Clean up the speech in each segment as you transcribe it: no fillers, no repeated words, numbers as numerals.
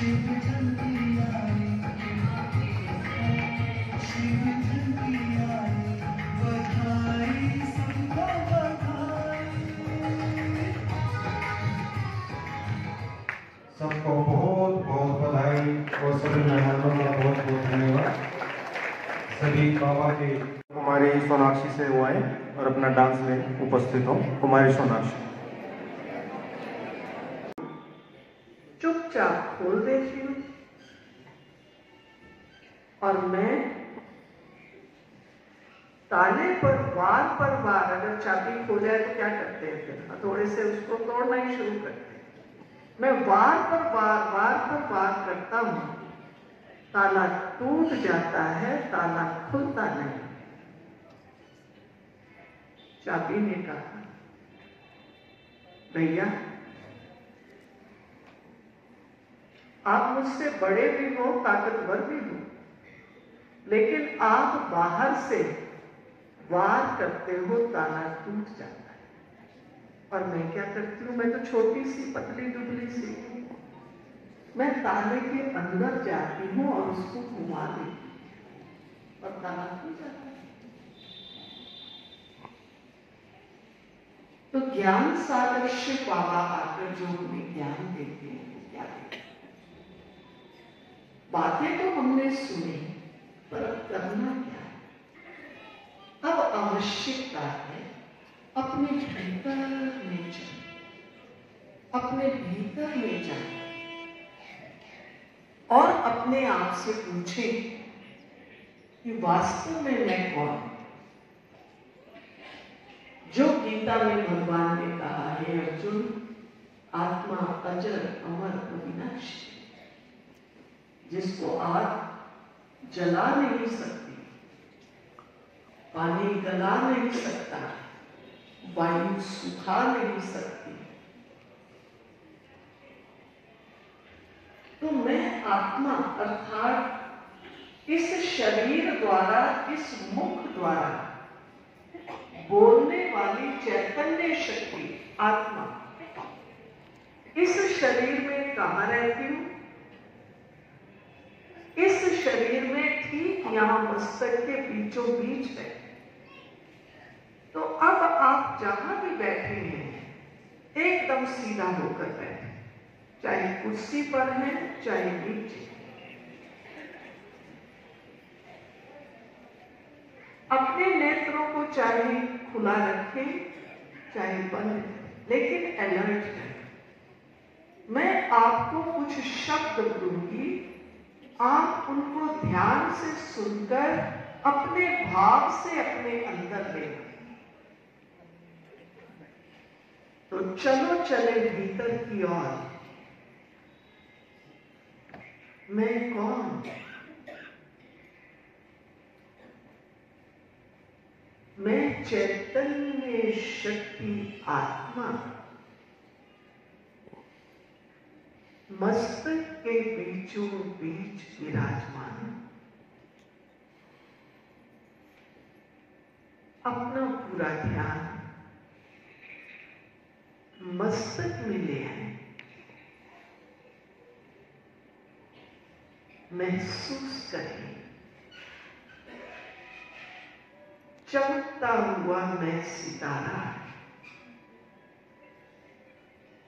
सबको बहुत बहुत बधाई और सभी मेहमानों का बहुत बहुत धन्यवाद। सभी बाबा के कुमारी सोनाक्षी से वो आए और अपना डांस में उपस्थित हो। कुमारी सोनाक्षी चुपचाप खोल देती हूँ और मैं ताले पर वार अगर चाबी खो जाए तो क्या करते हैं फिर हथौड़े से उसको तोड़ना ही शुरू करते हैं। मैं वार पर वार करता हूं, ताला टूट जाता है, ताला खुलता नहीं। चाबी ने कहा, भैया आप मुझसे बड़े भी हो, ताकतवर भी हो, लेकिन आप बाहर से वार करते हो, ताला टूट जाता है। और मैं क्या करती हूँ, मैं तो छोटी सी पतली दुबली सी, मैं ताले के अंदर जाती हूँ और उसको घुमा देती हूँ और ताला खुल जाता है। तो ज्ञान सागर से बाबा आकर जो हमें ज्ञान देते हैं वो क्या देते हैं? बातें तो हमने सुनी, पर करना क्या है? अब आवश्यकता है अपने भीतर में जाए, अपने भीतर में जाए और अपने आप से पूछे कि वास्तव में मैं कौन? जो गीता में भगवान ने कहा है, अर्जुन आत्मा अजर अमर अविनाशी, जिसको आग जला नहीं सकती, पानी गला नहीं सकता, वायु सुखा नहीं सकती, तो मैं आत्मा अर्थात इस शरीर द्वारा, इस मुख द्वारा बोलने वाली चैतन्य शक्ति आत्मा इस शरीर में कहाँ रहती हूं? इस शरीर में ठीक यहां मस्तक के बीचों बीच है। तो अब आप जहां भी बैठे हैं एकदम सीधा होकर बैठे, चाहे कुर्सी पर है चाहे नीचे। अपने नेत्रों को चाहे खुला रखें चाहे बंद, लेकिन अलर्ट है। मैं आपको कुछ शब्द दूंगी, आप उनको ध्यान से सुनकर अपने भाव से अपने अंदर लेना। तो चलो चले भीतर की ओर। मैं कौन? मैं चैतन्य शक्ति आत्मा, मस्तक के बीचों बीच विराजमान। अपना पूरा ध्यान मस्तक में ले आए। महसूस करें चमकता हुआ मैं सितारा,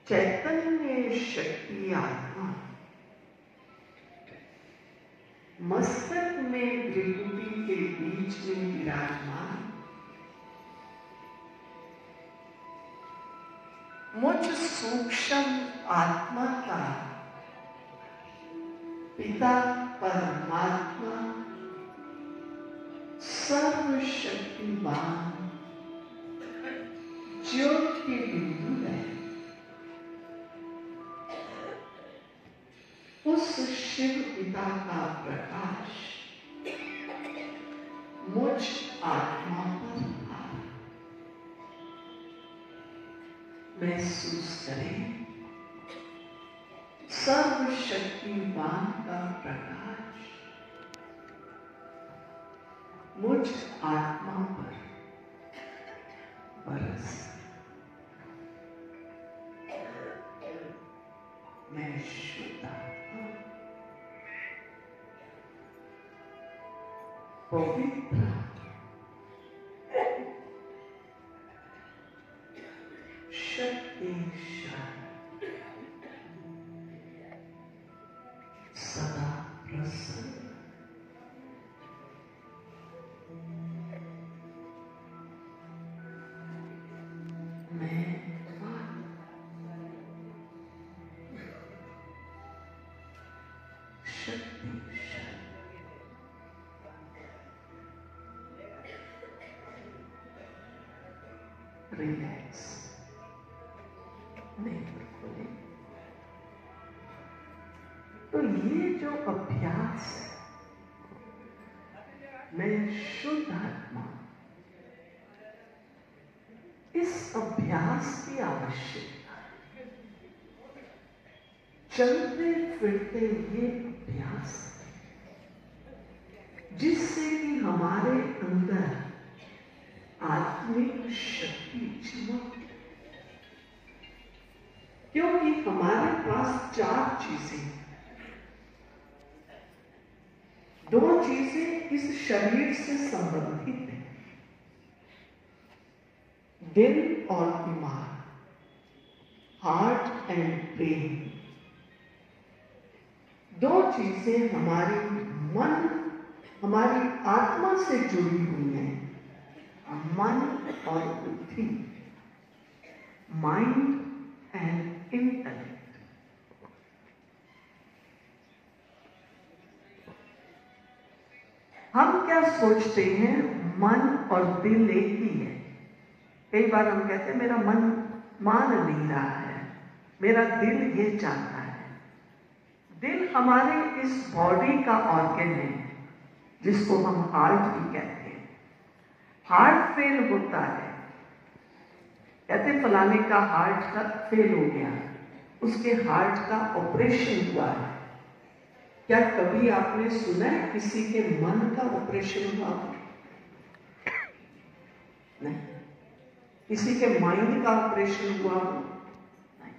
चैतन्य शक्ति आत्मा, मस्तक में त्रिपुटी के बीच में विराजमान। मुझ सूक्ष्म आत्मा का पिता परमात्मा सर्वशक्तिमान ज्योति बिंदु है। उस शिव पिता का प्रकाश मुझ आत्मा पर आ। महसूस करें सर्वशक्तिमान का प्रकाश मुझ आत्मा पर बरस। मैं शुद्ध आत्मा पवित्र, शक्तिशाली, सदा प्रसन्न, मैं शक्तिशाली, रिलैक्स, नेत्र खोले। तो ये जो अभ्यास है, मैं शुद्ध आत्मा, इस अभ्यास की आवश्यकता है। चलते फिरते ये अभ्यास जिससे कि हमारे अंदर आत्मिक शक्ति चमक, क्योंकि हमारे पास 4 चीजें, 2 चीजें इस शरीर से संबंधित हैं, दिल और दिमाग, हार्ट एंड ब्रेन। 2 चीजें हमारी मन, हमारी आत्मा से जुड़ी हुई हैं, मन और बुद्धि, माइंड एंड इंटेलेक्ट। हम क्या सोचते हैं, मन और दिल एक ही है। कई बार हम कहते हैं मेरा मन मान नहीं रहा है, मेरा दिल ये चाहता है। दिल हमारे इस बॉडी का ऑर्गन है जिसको हम हार्ट भी कहते हैं। हार्ट फेल होता है, कहते फलाने का हार्ट का फेल हो गया, उसके हार्ट का ऑपरेशन हुआ है। क्या कभी आपने सुना है किसी के मन का ऑपरेशन हुआ? नहीं। किसी के माइंड का ऑपरेशन हुआ? नहीं।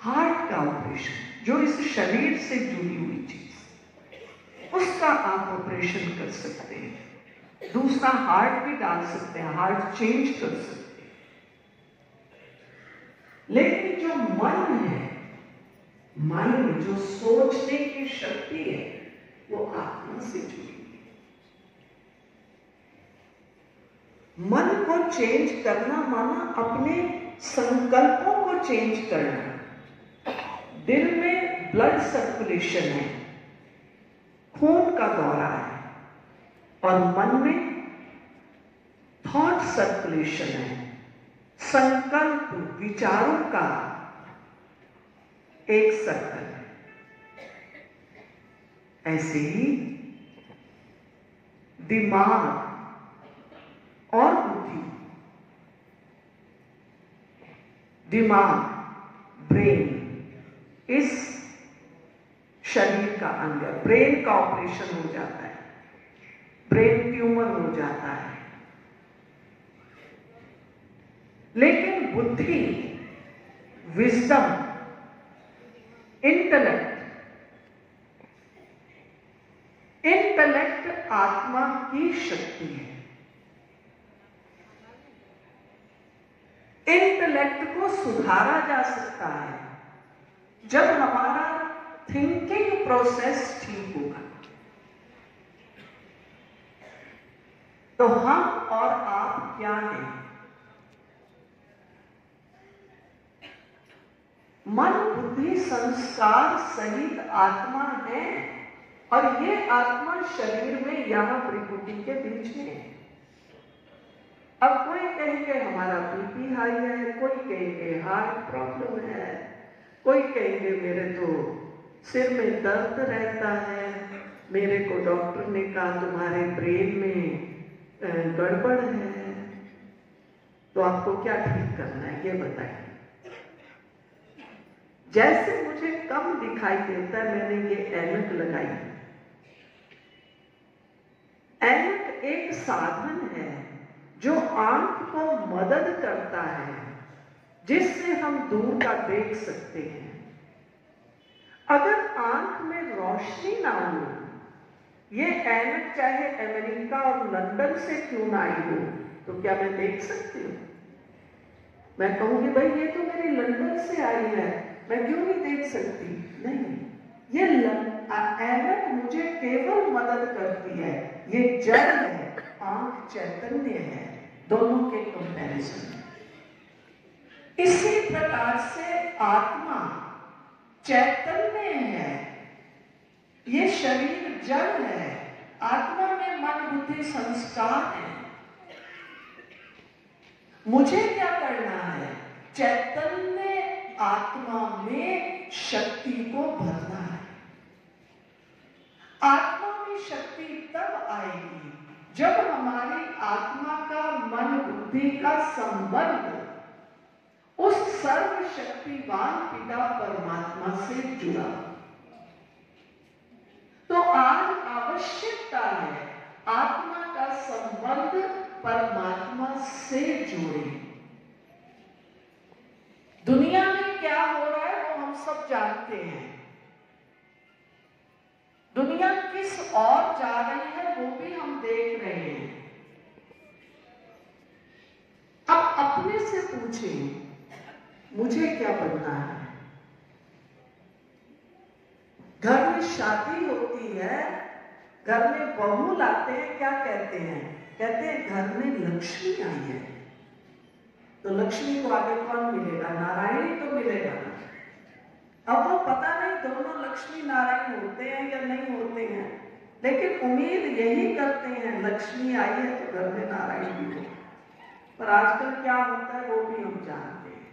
हार्ट का ऑपरेशन, जो इस शरीर से जुड़ी हुई चीज, उसका आप ऑपरेशन कर सकते हैं। दूसरा हार्ट भी डाल सकते हैं, हार्ट चेंज कर सकते हैं। लेकिन जो मन है, माइंड, जो सोचने की शक्ति है, वो आत्मा से जुड़ी है। मन को चेंज करना माना अपने संकल्पों को चेंज करना। दिल में ब्लड सर्कुलेशन है, खून का दौरा है, और मन में थॉट सर्कुलेशन है, संकल्प, विचारों का एक सर्कल है। ऐसे ही दिमाग और बुद्धि, दिमाग, ब्रेन, इस शरीर का अंग है। ब्रेन का ऑपरेशन हो जाता है, ब्रेन ट्यूमर हो जाता है। लेकिन बुद्धि, विजडम, इंटेलेक्ट आत्मा की शक्ति है। इंटेलेक्ट को सुधारा जा सकता है जब हमारा थिंकिंग प्रोसेस ठीक होगा। तो हम और आप क्या हैं? मन, बुद्धि, संस्कार सहित आत्मा है, और ये आत्मा शरीर में यहां त्रिपुटी के बीच में है। अब कोई कहेंगे हमारा बीपी हाई है, कोई कहेंगे हार्ट प्रॉब्लम है, कोई कहेंगे मेरे तो सिर में दर्द रहता है, मेरे को डॉक्टर ने कहा तुम्हारे ब्रेन में गड़बड़ है। तो आपको क्या ठीक करना है ये बताइए। जैसे मुझे कम दिखाई देता है, मैंने ये ऐनक लगाई। ऐनक एक साधन है जो आंख को मदद करता है, जिससे हम दूर का देख सकते हैं। अगर आंख में रोशनी ना हो ये ऐनक चाहे अमेरिका और लंदन से क्यों ना आई हो, तो क्या मैं देख सकती हूँ? मैं कहूंगी भाई ये तो मेरी लंदन से आई है, मैं क्यों नहीं देख सकती? नहीं, ये ऐनक मुझे केवल मदद करती है, ये जड़ है, आंख चैतन्य है, दोनों के कंपैरिजन में। इसी प्रकार से आत्मा चैतन्य है, ये शरीर जड़ है, आत्मा में मन बुद्धि संस्कार है। मुझे क्या करना है? चैतन्य आत्मा में शक्ति को भरना है। आत्मा में शक्ति तब आएगी जब हमारी आत्मा का मन बुद्धि का संबंध उस सर्वशक्तिवान पिता परमात्मा से जुड़ा। तो आज आवश्यकता है आत्मा का संबंध परमात्मा से जोड़े। दुनिया में क्या हो रहा है वो हम सब जानते हैं। दुनिया किस ओर जा रही है वो भी हम देख रहे हैं। अब अपने से पूछें, मुझे क्या बनना है? घर में शादी होती है, घर में बहू लाते हैं, क्या कहते हैं? कहते हैं घर में लक्ष्मी आई है। तो लक्ष्मी को आगे कौन मिलेगा? नारायण ही तो मिलेगा। अब वो पता नहीं दोनों लक्ष्मी नारायण होते हैं या नहीं होते हैं, लेकिन उम्मीद यही करते हैं लक्ष्मी आई है तो घर में नारायण भी हो। पर आजकल क्या होता है वो भी हम जानते हैं।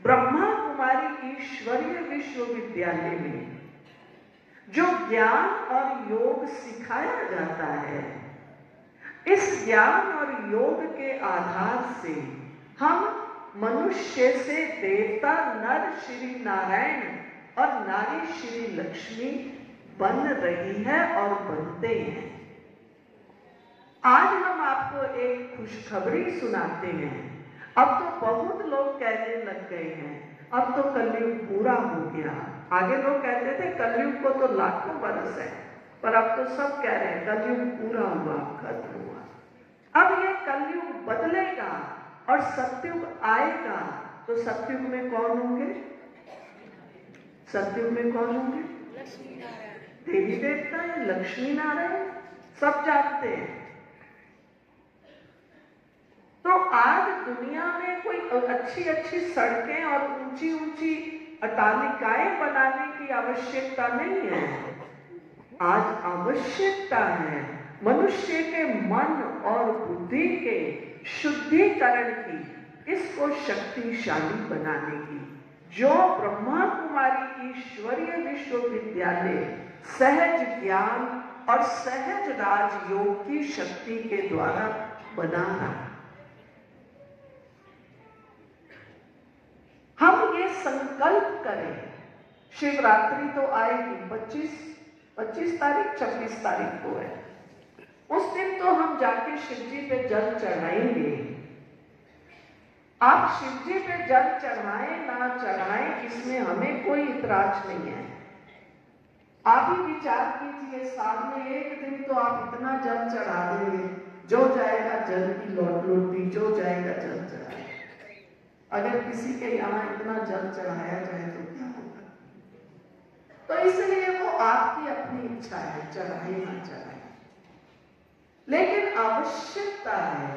ब्रह्मा कुमारी ईश्वरीय विश्वविद्यालय में जो ज्ञान और योग सिखाया जाता है, इस ज्ञान और योग के आधार से हम मनुष्य से देवता नर श्री नारायण और नारी श्री लक्ष्मी बन रही है और बनते हैं। आज हम आपको एक खुशखबरी सुनाते हैं। अब तो बहुत लोग कहने लग गए हैं अब तो कलयुग पूरा हो गया। आगे लोग कहते थे कलयुग को तो लाखों बरस है, पर अब तो सब कह रहे हैं कलयुग पूरा हुआ, खत्म हुआ। अब ये कलयुग बदलेगा और सतयुग आएगा। तो सतयुग में कौन होंगे? सतयुग में कौन होंगे? देवी देवता है, लक्ष्मी नारायण, सब जानते हैं। तो आज दुनिया में कोई अच्छी अच्छी सड़कें और ऊंची ऊंची अट्टालिकाएं बनाने की आवश्यकता नहीं है। आज आवश्यकता है मनुष्य के मन और बुद्धि के शुद्धिकरण की, इसको शक्तिशाली बनाने की। जो ब्रह्मा कुमारी ईश्वरीय विश्वविद्यालय सहज ज्ञान और सहज राजयोग की शक्ति के द्वारा बना रहा। हम ये संकल्प करें, शिवरात्रि तो आएगी 25 तारीख 26 तारीख को है। उस दिन तो हम जाके शिवजी पे जल चढ़ाएंगे। आप शिवजी पे जल चढ़ाएं ना चढ़ाएं, इसमें हमें कोई इतराज नहीं है। आप ही विचार कीजिए, साल में एक दिन तो आप इतना जल चढ़ा देंगे, जो जाएगा जल की लोटी, जो जाएगा जल चढ़ाएगा। अगर किसी के यहाँ इतना जल चढ़ाया जाए तो क्या होगा? तो इसलिए वो आपकी अपनी इच्छा है, चढ़ाए ना चढ़ाए। लेकिन आवश्यकता है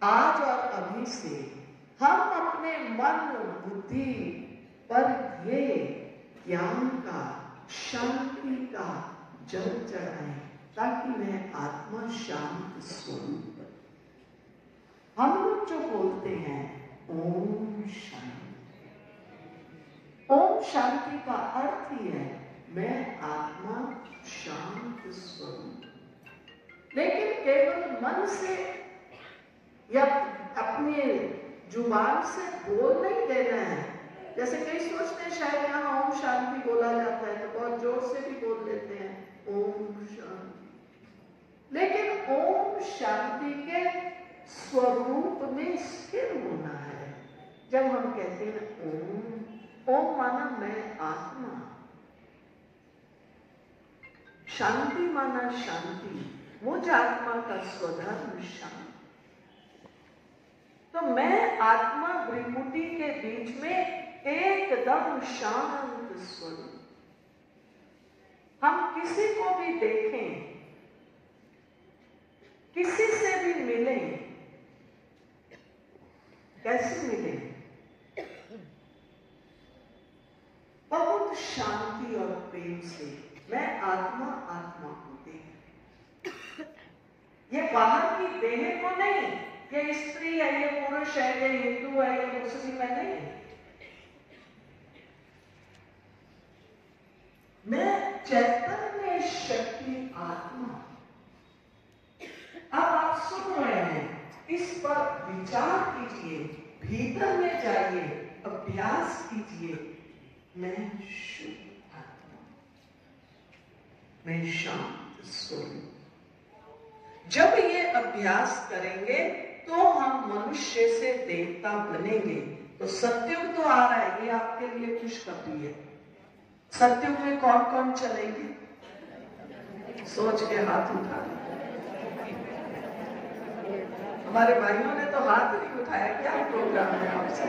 आज और अभी से हम अपने मन बुद्धि पर ये ज्ञान का, शांति का जल चढ़ाएं, ताकि मैं आत्मा शांत स्वरूप। हम लोग जो बोलते हैं ओम शांति, ओम शांति का अर्थ ही है मैं आत्मा शांत स्वरूप। लेकिन केवल मन से या अपने जुबान से बोल नहीं देना है। जैसे कई सोचते हैं शायद यहाँ ओम शांति बोला जाता है तो बहुत जोर से भी बोल देते हैं ओम शांति। लेकिन ओम शांति के स्वरूप में स्थिर होना है। जब हम कहते हैं ओम, ओम माना मैं आत्मा। शांति माना शांति, मुझ आत्मा का स्वधर्म शांति। तो मैं आत्मा भ्रिकुटी के बीच में एकदम शांत स्वरूप। हम किसी को भी देखें, किसी से भी मिलें, कैसे मिलें? बहुत शांति और प्रेम से। मैं आत्मा आत्मा को देख, ये बाहर की देह को नहीं, ये स्त्री है, ये पुरुष है, ये हिंदू है, ये मुस्लिम है, नहीं। मैं चैतन्य शक्ति आत्मा। अब आप सुन रहे हैं, इस पर विचार कीजिए, भीतर में जाइए, अभ्यास कीजिए। मैं शुद्ध आत्मा, मैं शांत स्वरूप। जब ये अभ्यास करेंगे तो हम मनुष्य से देवता बनेंगे। तो सत्युग तो आ रहा है, ये आपके लिए खुशखबरी है। सत्युग में कौन कौन चलेंगे? सोच के हाथ उठा। हमारे भाइयों ने तो हाथ नहीं उठाया। क्या प्रोग्राम है आपसे?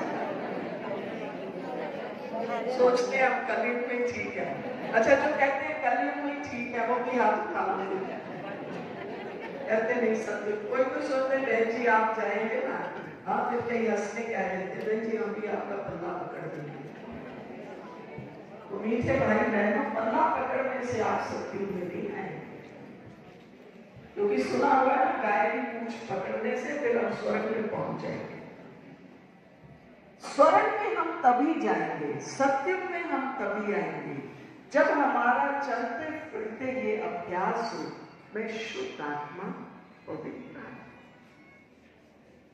सोचते हैं हम कलयुग में ठीक है। अच्छा, जो कहते हैं कलयुग में ठीक है वो भी हाथ उठा लेते हैं। कहते नहीं सत्य। कोई तो सोचते बहन जी आप जाएंगे ना, हाँ फिर कहीं हंसने कह देते बहन जी हम भी आपका पल्ला पकड़ देंगे। तो मीठे भाई बहनों, पल्ला पकड़ने से आप सत्युग में नहीं आएंगे, क्योंकि सुना हुआ है गाय की पूंछ पकड़ने से फिर हम स्वर्ग में पहुंच जाएंगे। स्वर्ग में हम तभी जाएंगे, सत्युग में हम तभी आएंगे जब हमारा चलते फिरते ये अभ्यास हो। मैं शुद्ध आत्मा, पवित्र आत्मा,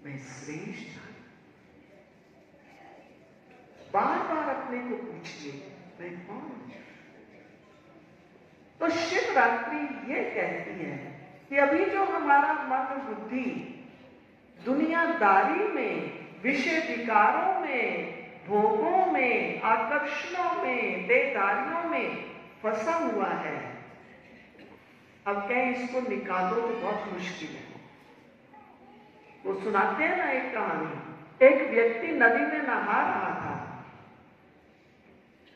मैं श्रेष्ठ आत्मा। बार बार अपने को पूछिए मैं कौन हूं? तो शिवरात्रि ये कहती है कि अभी जो हमारा मन बुद्धि दुनियादारी में, विषय विकारों में, भोगों में, आकर्षणों में, देदारियों में फंसा हुआ है, अब कहें इसको निकालो तो बहुत मुश्किल है। वो सुनाते हैं ना एक कहानी। एक व्यक्ति नदी में नहा रहा था,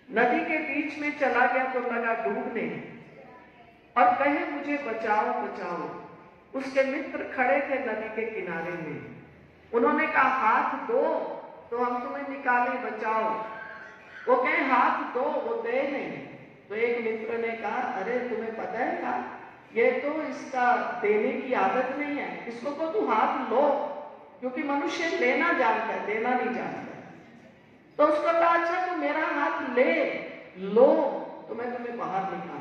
नदी के बीच में चला गया तो लगा डूबने और कहे मुझे बचाओ बचाओ। उसके मित्र खड़े थे नदी के किनारे में, उन्होंने कहा हाथ दो तो हम तुम्हें निकाले, बचाओ। वो कहे हाथ दो, वो दे नहीं। तो एक मित्र ने कहा अरे तुम्हें पता है क्या, ये तो इसका देने की आदत नहीं है, इसको तो तू हाथ लो, क्योंकि मनुष्य लेना जानता है, देना नहीं जानता। तो उसको कहा अच्छा तू मेरा हाथ ले लो तो मैं तुम्हें बाहर निकालूं।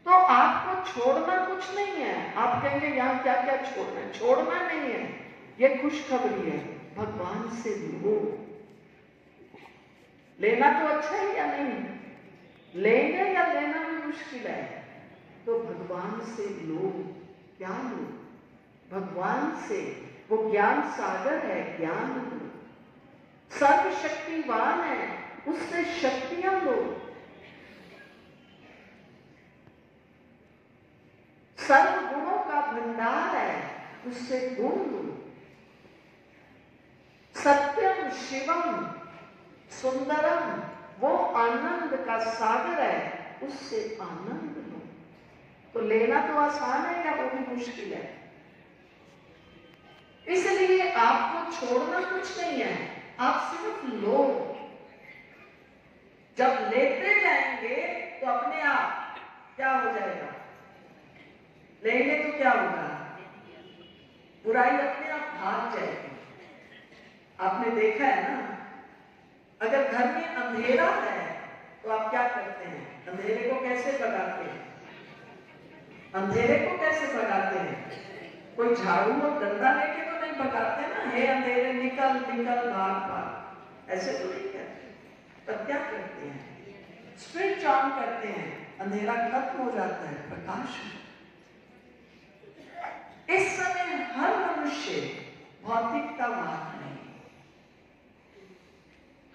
तो आपको छोड़ना कुछ नहीं है। आप कहेंगे यहां क्या क्या छोड़ना है? छोड़ना नहीं है, ये खुशखबरी है। भगवान से लो। लेना तो अच्छा है या नहीं? लेंगे या लेना भी मुश्किल है, तो भगवान से लो। क्या लो? भगवान से। वो ज्ञान सागर है, ज्ञान लो। सर्वशक्तिवान है, उससे शक्तियां लो। सर्व गुणों का भंडार है, उससे गुण लो। सत्यम शिवम सुंदरम, वो आनंद का सागर है, उससे आनंद लो। तो लेना तो आसान है या वो भी मुश्किल है? इसलिए आपको छोड़ना कुछ नहीं है, आप सिर्फ लो। जब लेते जाएंगे तो अपने आप क्या हो जाएगा? लेंगे तो क्या होगा? बुराई अपने आप भाग जाएगी। आपने देखा है ना, अगर घर में अंधेरा है तो आप क्या करते हैं? अंधेरे को कैसे भगाते हैं? अंधेरे को कैसे भगाते हैं? कोई झाड़ू और डंडा लेके तो नहीं भगाते ना, हे अंधेरे निकल निकल भाग भाग, ऐसे तो नहीं करते। तब क्या करते हैं? स्विच ऑन करते हैं, अंधेरा खत्म हो जाता है, प्रकाश। इस समय हर मनुष्य भौतिकतावाद नहीं,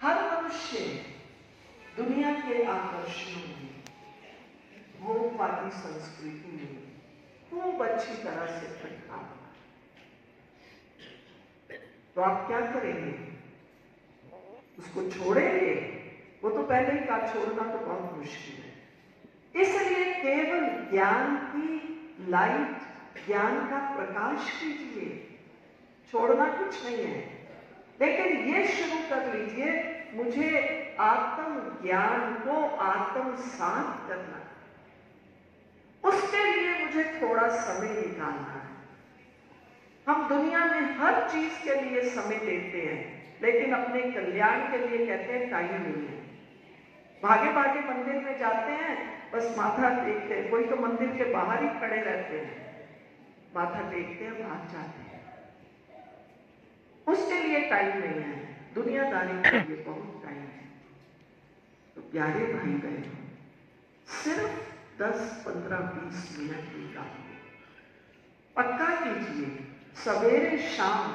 हर मनुष्य दुनिया के आकर्षण दर्शनों में, भोगवादी संस्कृति में खूब अच्छी तरह से बैठा। तो आप क्या करेंगे? उसको छोड़ेंगे? वो तो पहले ही कहा छोड़ना तो बहुत मुश्किल है। इसलिए केवल ज्ञान की लाइट, ज्ञान का प्रकाश कीजिए, छोड़ना कुछ नहीं है। लेकिन ये शुरू कर लीजिए, मुझे आत्म ज्ञान को आत्मसात करना, उसके लिए मुझे थोड़ा समय निकालना है। हम दुनिया में हर चीज के लिए समय देते हैं, लेकिन अपने कल्याण के लिए कहते हैं टाइम नहीं है। भागे भागे मंदिर में जाते हैं, बस माथा टेकते हैं। कोई तो मंदिर के बाहर ही खड़े रहते हैं, माथा टेकते हैं, भाग जाते हैं। उसके लिए टाइम नहीं है, दुनियादारी के लिए बहुत टाइम है। तो प्यारे भाई बहनों, सिर्फ 10, 15, 20 मिनट निकालिए, पक्का कीजिए, सवेरे शाम,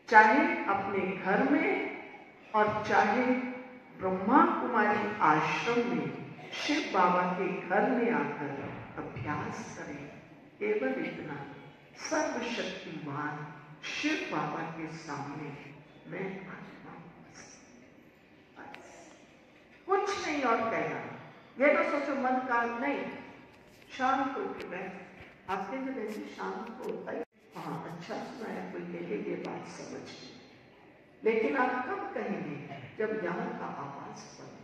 चाहे अपने घर में और चाहे ब्रह्मा कुमारी आश्रम में, शिव बाबा के घर में आकर अभ्यास करें। केवल इतना, सर्वशक्तिमान शिव बाबा के सामने मैं आत्मा हूं, कुछ नहीं और कहना। ये तो सोचो मन का नहीं, शाम को आते हैं वैसे शाम को होता है, हाँ अच्छा सुना है, कोई कहे ये बात समझ, लेकिन आप कब कहेंगे? जब यहाँ का आवाज बने।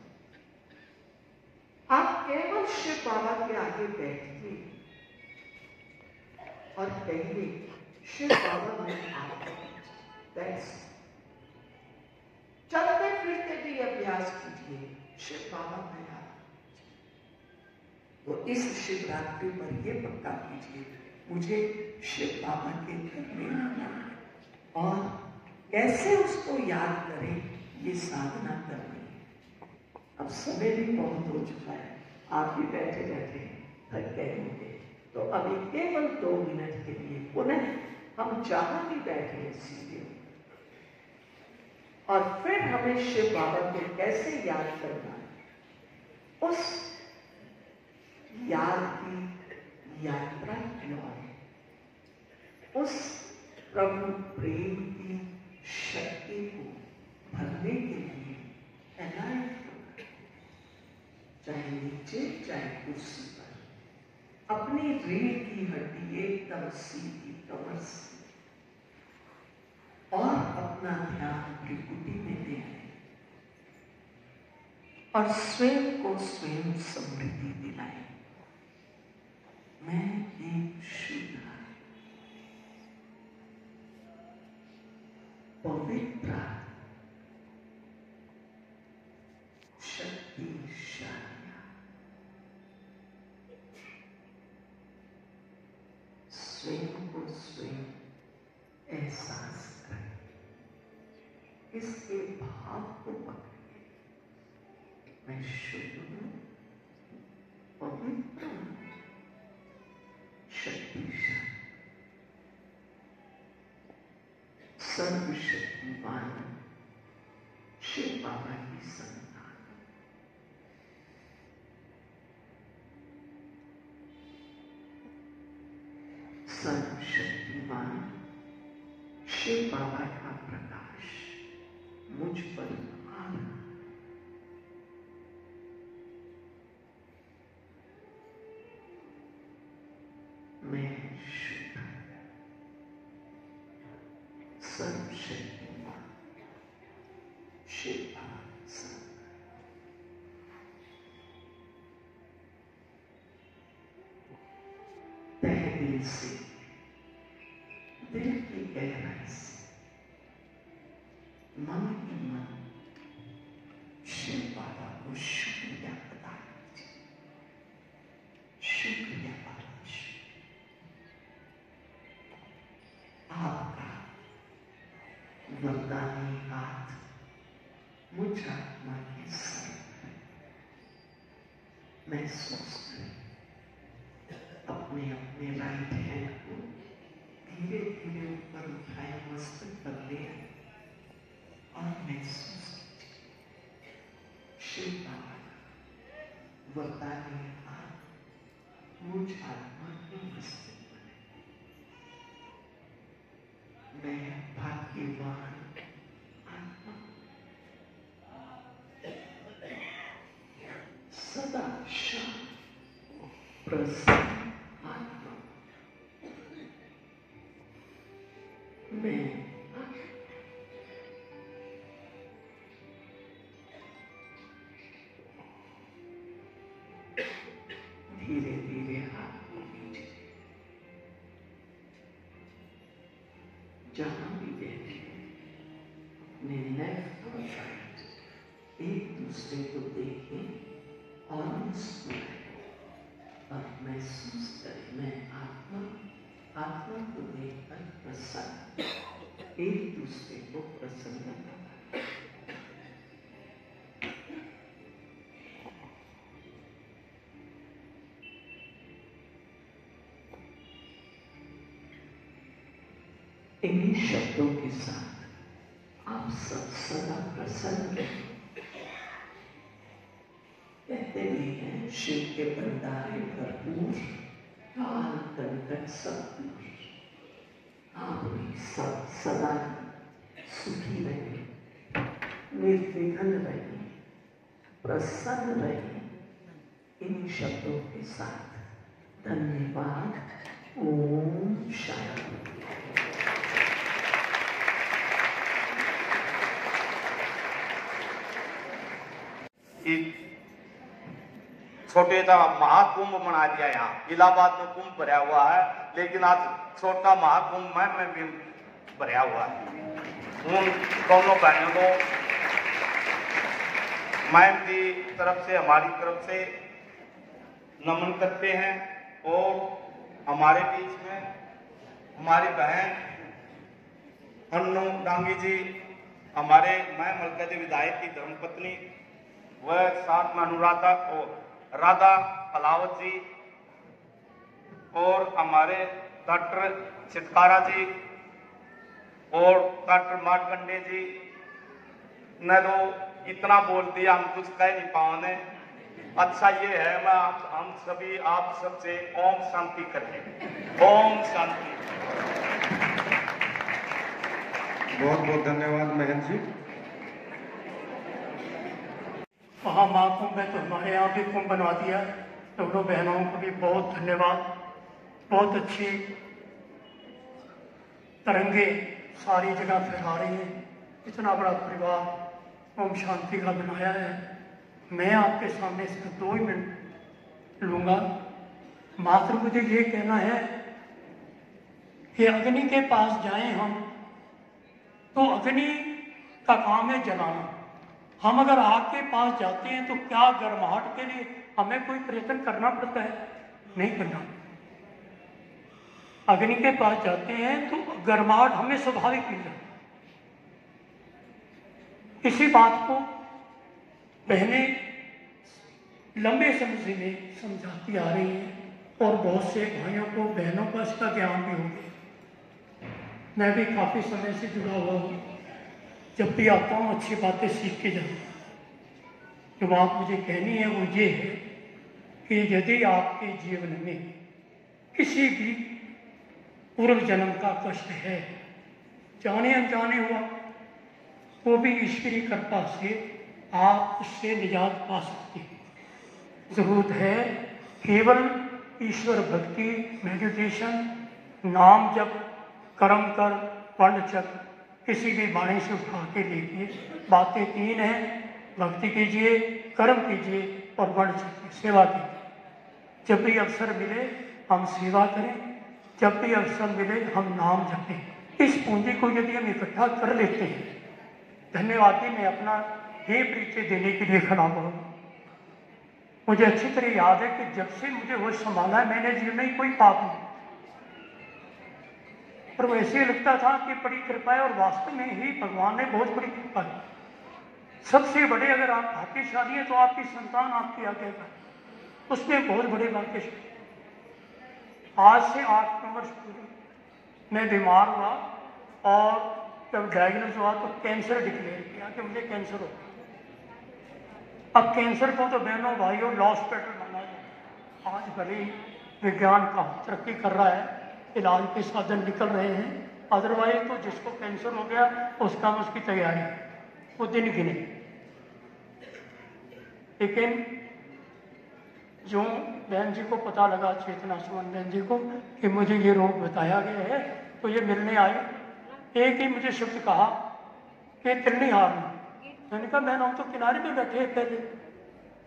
आप केवल शिव बाबा के आगे बैठिए और कहिए, शिव बाबा मैं आपको, चलते फिरते भी अभ्यास कीजिए, शिव बाबा मैं आपको। तो इस शिवरात्रि पर ये पक्का कीजिए, मुझे शिव बाबा के घर में आना है। और कैसे उसको याद करें, ये साधना करनी है। अब समय भी बहुत हो चुका है, आप भी बैठे बैठे थक गए होंगे, तो अभी केवल 2 मिनट के लिए पुनः हम जहां भी बैठे हैं सीधे, और फिर हमें शिव बाबा को कैसे याद करना है, उस याद की यात्रा की ओर, उस प्रभु प्रेम की शक्ति को भरने के लिए चाहे नीचे चाहे कुर्सी पर, अपनी रीढ़ की हड्डी एकदम सीधी, कमर से, और अपना ध्यान त्रिपुटी में दे और स्वयं को स्वयं समृद्धि दिलाए। मैं एक शुद्ध, पवित्र, शक्तिशाली, स्वयं को स्वयं एहसास करें, इसके भाव को पकड़िए। मैं शुद्ध हूं, पवित्र हूं, शक्तिशाली, सर्वशक्तिमान शिव बाबा की संतान, सर्वशक्तिमान शिव बाबा का प्रकाश मुझ पर आ रहा। मैं शुद्ध, सर्वशक्तिमान शिव बाबा तहे दिल से, दिल की गहराई से, मन ही मन शिव बाबा को शुक्रिया अदा कीजिए। शुक्रिया बाबा, आपका वरदानी हाथ मुझ आत्मा के सर पर महसूस करें। अपने अपने राइट हैंड को धीरे धीरे ऊपर उठाए, मस्तक पर ले और महसूस कीजिए शिव बाबा बताने आप मुझ आत्मा को विस्तृत करें। मैं भाग्यवान आत्मा, सदा शांत प्रसन्न आत्मा, मैं धीरे धीरे हाथ को नीचे, जहां भी बैठे अपने लेफ्ट और राइट एक दूसरे को देखें और मुस्कुराएं और महसूस करें मैं आत्मा को देखकर प्रसन्न, एक दूसरे को प्रसन्न करना। इन्हीं शब्दों के साथ आप सब सदा प्रसन्न रहें। कहते भी हैं शिव के भंडारे भरपूर, काल कंकट सब दूर। आप भी सब सदा सुखी रहें, निर्विघ्न रहें, प्रसन्न रहें। इन शब्दों के साथ धन्यवाद। ओम शांति। छोटे सा महाकुंभ मना दिया। यहाँ इलाहाबाद में कुंभ भरा हुआ है, लेकिन आज छोटा महाकुंभ में भी भरा हुआ है। उन दोनों बहनों को मैम की तरफ से हमारी तरफ से नमन करते हैं। और हमारे बीच में हमारी बहन अन्नू डांगी जी, हमारे मैं मलकज विधायक की धर्मपत्नी, वह साथ में अनुराधा और राधा पलावत जी, और हमारे डॉक्टर चितकारा जी और डॉक्टर मार्कंडे जी ने तो इतना बोल दिया, हम कुछ कह नहीं पाओगे। अच्छा ये है, मैं हम सभी आप सबसे ओम शांति करें। ओम शांति। बहुत बहुत धन्यवाद महन जी। वहाँ महाकुंभ है तो हमारे यहाँ भी कुंभ बनवा दिया। दोनों बहनों को भी बहुत धन्यवाद। बहुत अच्छी तरंगे सारी जगह फैला रही हैं। इतना बड़ा परिवार ओम शांति का बनाया है। मैं आपके सामने सिर्फ 2 ही मिनट लूँगा। मात्र मुझे ये कहना है कि अग्नि के पास जाएं हम तो अग्नि का काम है जलाना। हम अगर आग के पास जाते हैं तो क्या गर्माहट के लिए हमें कोई प्रयत्न करना पड़ता है? नहीं करना। अग्नि के पास जाते हैं तो गर्माहट हमें स्वाभाविक मिल जाती है। इसी बात को बहनें लंबे समय से में समझाती आ रही हैं और बहुत से भाइयों को बहनों को इसका ज्ञान भी हो गया। मैं भी काफ़ी समय से जुड़ा हुआ हूँ। जब भी आता हूँ अच्छी बातें सीख के जाता हूँ। जो बात मुझे कहनी है वो ये है कि यदि आपके जीवन में किसी भी पूर्व जन्म का कष्ट है, जाने अनजाने हुआ, वो भी ईश्वरीय कृपा से आप उससे निजात पा सकते हैं। जरूरत है केवल ईश्वर भक्ति, मेडिटेशन, नाम जप, कर्म कर, वर्ण चक्र, किसी भी वाणी से उठा के देखिए। बातें 3 हैं, भक्ति कीजिए, कर्म कीजिए और वर्ण चक्र सेवा कीजिए। जब भी अवसर मिले हम सेवा करें, जब भी अवसर मिले हम नाम जपें। इस पूंजी को यदि हम इकट्ठा कर लेते हैं, धन्यवाद। मैं अपना हे परिचय देने के लिए खड़ा हुआ। मुझे अच्छी तरह याद है कि जब से मुझे होश संभाला है मैंने जीवन में कोई पाप नहीं, पर वैसे लगता था कि बड़ी कृपा है, और वास्तव में ही भगवान ने बहुत बड़ी कृपा की। सबसे बड़े अगर आप भाग्यशाली हैं तो आपकी संतान आपकी आज्ञा, उसमें बहुत बड़े भाग्यशाली। आज से 8 वर्ष पूर्व मैं बीमार हुआ और जब डायग्नोज हुआ तो कैंसर डिक्लेयर किया कि मुझे कैंसर हो। अब कैंसर को तो बहनों भाइयों हॉस्पिटल माना जाए। आज भले ही विज्ञान का तरक्की कर रहा है, इलाज के साधन निकल रहे हैं, अदरवाइज तो जिसको कैंसर हो गया उसका उसकी तैयारी वो दिन गिने। लेकिन जो बहन जी को पता लगा, चेतना सुमन बहन जी को, कि मुझे ये रोग बताया गया है, तो ये मिलने आई। एक ही मुझे शब्द कहा कि दिल नहीं हारना। मैंने कहा बहन हम तो किनारे पे बैठे हैं,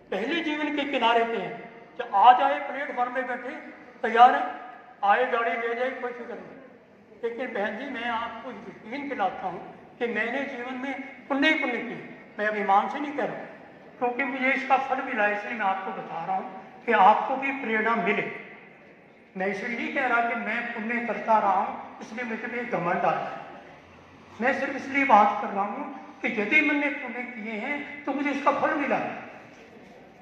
पहले जीवन के किनारे पे हैं, जब आ जाए प्लेटफॉर्म में बैठे तैयार है, आए गाड़ी ले जाए कोई फिक्र नहीं। लेकिन बहन जी मैं आपको यकीन दिलाता हूँ कि मैंने जीवन में पुण्य ही पुण्य की। मैं अभिमान से नहीं कह रहा, क्योंकि मुझे इसका फल मिला, इसलिए मैं आपको बता रहा हूँ कि आपको भी प्रेरणा मिले। मैं इसलिए नहीं कह रहा कि मैं पुण्य करता रहा हूँ इसलिए मुझे भी घमंड आया। मैं सिर्फ इसलिए बात कर रहा हूँ कि यदि मैंने पुण्य किए हैं तो मुझे इसका फल मिला।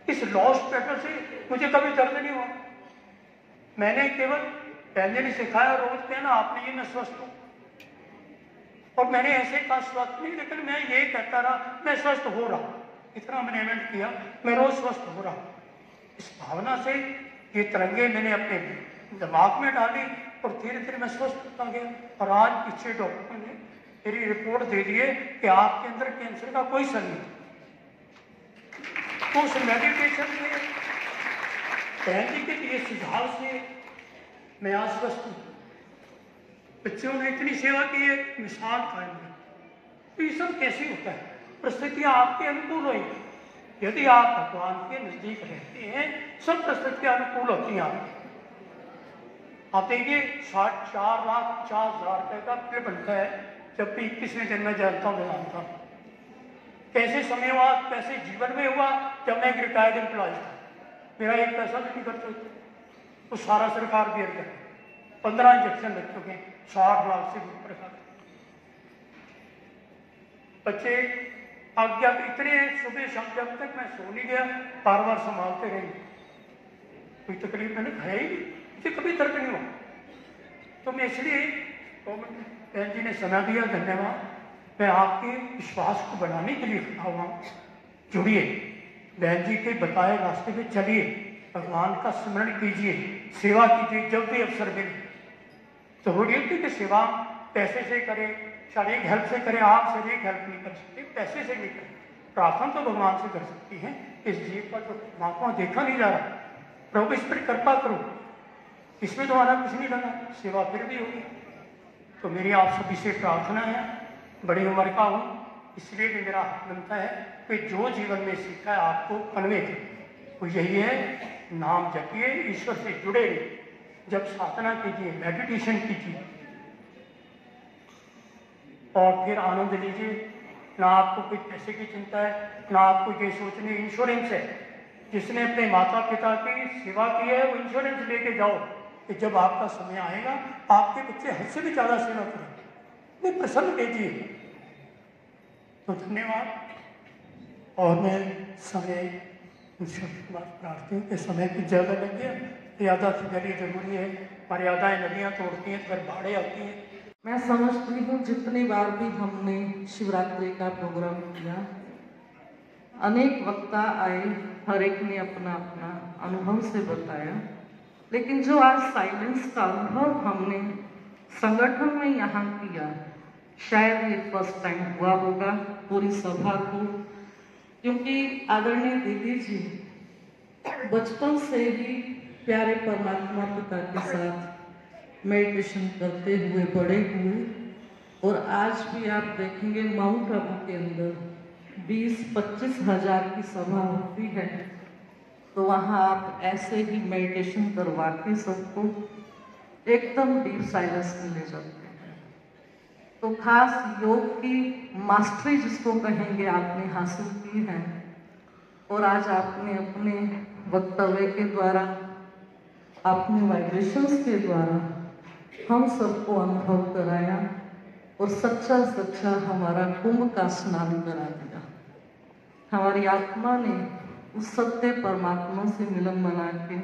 इस लॉस्ट पेपर से मुझे कभी दर्द नहीं हुआ। मैंने केवल पहले ने सिखाया, रोज कहना आपने ये मैं स्वस्थ हूँ, और मैंने ऐसे कहा स्वस्थ नहीं, लेकिन मैं ये कहता रहा मैं स्वस्थ हो रहा। इतना मैनेजमेंट किया, मैं रोज स्वस्थ हो रहा। इस भावना से ये तरंगे मैंने अपने दिमाग में डाली और धीरे धीरे मैं स्वस्थ होता गया। और आज पीछे डॉक्टर ने मेरी रिपोर्ट दे दी है कि आपके अंदर कैंसर का कोई सर नहीं। तो उस मेडिटेशन से, बहन जी के लिए सुझाव से मैं आज स्वस्थ हूँ। बच्चों ने इतनी सेवा की है, मिसाल कायम है। तो ये सब कैसे होता है? परिस्थितियाँ आपके अनुकूल होगी। यदि आप भगवान के नजदीक रहते हैं, सब परिस्थितियाँ अनुकूल होती हैं आपकी। आप देखिए 4,50,000 रुपये का बिल बनता है, जब भी 21वें दिन में जानता हूँ जानता हूँ। कैसे समय हुआ, कैसे जीवन में हुआ, जब मैं एक रिटायर्ड एम्प्लॉय था, मेरा एक पैसा भी नहीं खर्च होता, वो सारा सरकार बेयर कर। 15 इंजेक्शन लग चुके हैं, 60 लाख से ऊपर का। बच्चे आज्ञा इतने सुबह शाम, जब तक मैं सो नहीं गया बार बार संभालते रहेंगे, कोई तकलीफ मैंने खाया ही नहीं, मुझे कभी दर्द नहीं हुआ। तो मैं इसलिए बहन जी ने समय दिया, धन्यवाद। मैं आपके विश्वास को बढ़ाने के लिए खड़ा हुआ हूँ। जुड़िए, बहन जी के बताए रास्ते पे चलिए, भगवान का स्मरण कीजिए, सेवा कीजिए। जब भी अवसर मिले जरूरी होती कि सेवा पैसे से करें, शारीरिक हेल्प से करें। आप शारीरिक हेल्प नहीं कर सकते, पैसे से नहीं करें, प्रार्थना तो भगवान से कर सकती हैं। इस जीव पर तो परमात्मा देखा नहीं जा रहा, प्रभु इस पर कृपा करो, इसमें तुम्हारा कुछ नहीं लगा, सेवा फिर भी होगी। तो मेरी आप सभी से प्रार्थना है, बड़ी उम्र का हूँ इसलिए भी मेरा हक बनता है कि जो जीवन में सीखा है आपको कन्वे करें। वो यही है, नाम जपिए, ईश्वर से जुड़े रहिए, जब साधना कीजिए, मेडिटेशन कीजिए और फिर आनंद लीजिए। ना आपको कोई पैसे की चिंता है, ना आपको ये सोचने इंश्योरेंस है। जिसने अपने माता पिता की सेवा की है वो इंश्योरेंस लेके जाओ कि जब आपका समय आएगा आपके बच्चे हद से भी ज़्यादा सेवा करें। मैं प्रसन्न कीजिए। तो धन्यवाद। और मैं समय प्रार्थी हूँ कि समय कुछ ज़्यादा लग गया, मर्यादा से पहले जरूरी है। मर्यादाएं नदियाँ तोड़ती हैं, फिर बाढ़ें आती हैं। मैं समझती हूँ जितनी बार भी हमने शिवरात्रि का प्रोग्राम किया, अनेक वक्ता आए, हर एक ने अपना अपना अनुभव से बताया, लेकिन जो आज साइलेंस का अनुभव हमने संगठन में यहाँ किया, शायद ये फर्स्ट टाइम हुआ होगा पूरी सभा को। क्योंकि आदरणीय दीदी जी बचपन से ही प्यारे परमात्मा पिता के साथ मेडिटेशन करते हुए बड़े हुए, और आज भी आप देखेंगे माउंट आबू के अंदर 20-25 हज़ार की सभा होती है, तो वहाँ आप ऐसे ही मेडिटेशन करवा के सबको एकदम डीप साइलेंस में ले जाते हैं। तो खास योग की मास्टरी जिसको कहेंगे आपने हासिल की है, और आज आपने अपने वक्तव्य के द्वारा, अपने वाइब्रेशंस के द्वारा हम सबको अनुभव कराया और सच्चा सच्चा हमारा कुंभ का स्नान करा दिया। हमारी आत्मा ने उस सत्य परमात्मा से मिलन मना के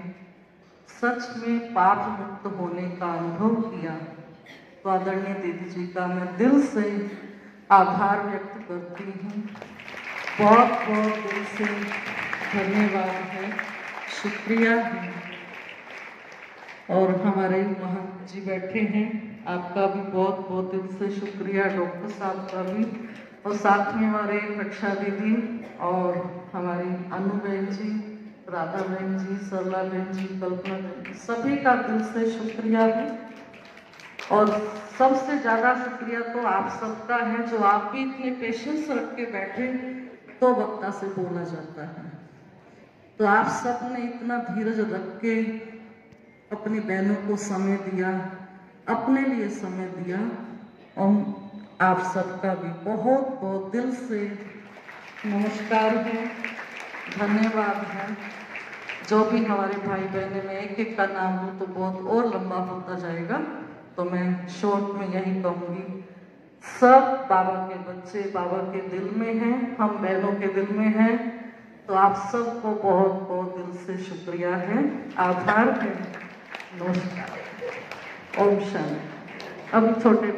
सच में पाप मुक्त होने का अनुभव किया। तो आदरणीय दीदी जी का मैं दिल से आभार व्यक्त करती हूँ। बहुत बहुत दिल से धन्यवाद है, शुक्रिया है। और हमारे महंत जी बैठे हैं, आपका भी बहुत बहुत दिल से शुक्रिया, डॉक्टर साहब का भी, और साथ में हमारे रक्षा दीदी और हमारी अनु बहन जी, राधा बहन जी, सरला बहन जी, कल्पना बहन जी, सभी का दिल से शुक्रिया है। और सबसे ज़्यादा शुक्रिया तो आप सबका है, जो आप भी इतने पेशेंस रख के बैठे, तो वक्ता से बोला जाता है। तो आप सब ने इतना धीरज रख के अपनी बहनों को समय दिया, अपने लिए समय दिया, और आप सबका भी बहुत बहुत दिल से नमस्कार है, धन्यवाद है। जो भी हमारे भाई बहने में एक एक का नाम हो तो बहुत और लंबा होता जाएगा, तो मैं शॉर्ट में यही कहूँगी, सब बाबा के बच्चे बाबा के दिल में हैं, हम बहनों के दिल में हैं। तो आप सबको बहुत बहुत दिल से शुक्रिया है, आभार है, नमस्कार, ओम शांति। अभी छोटे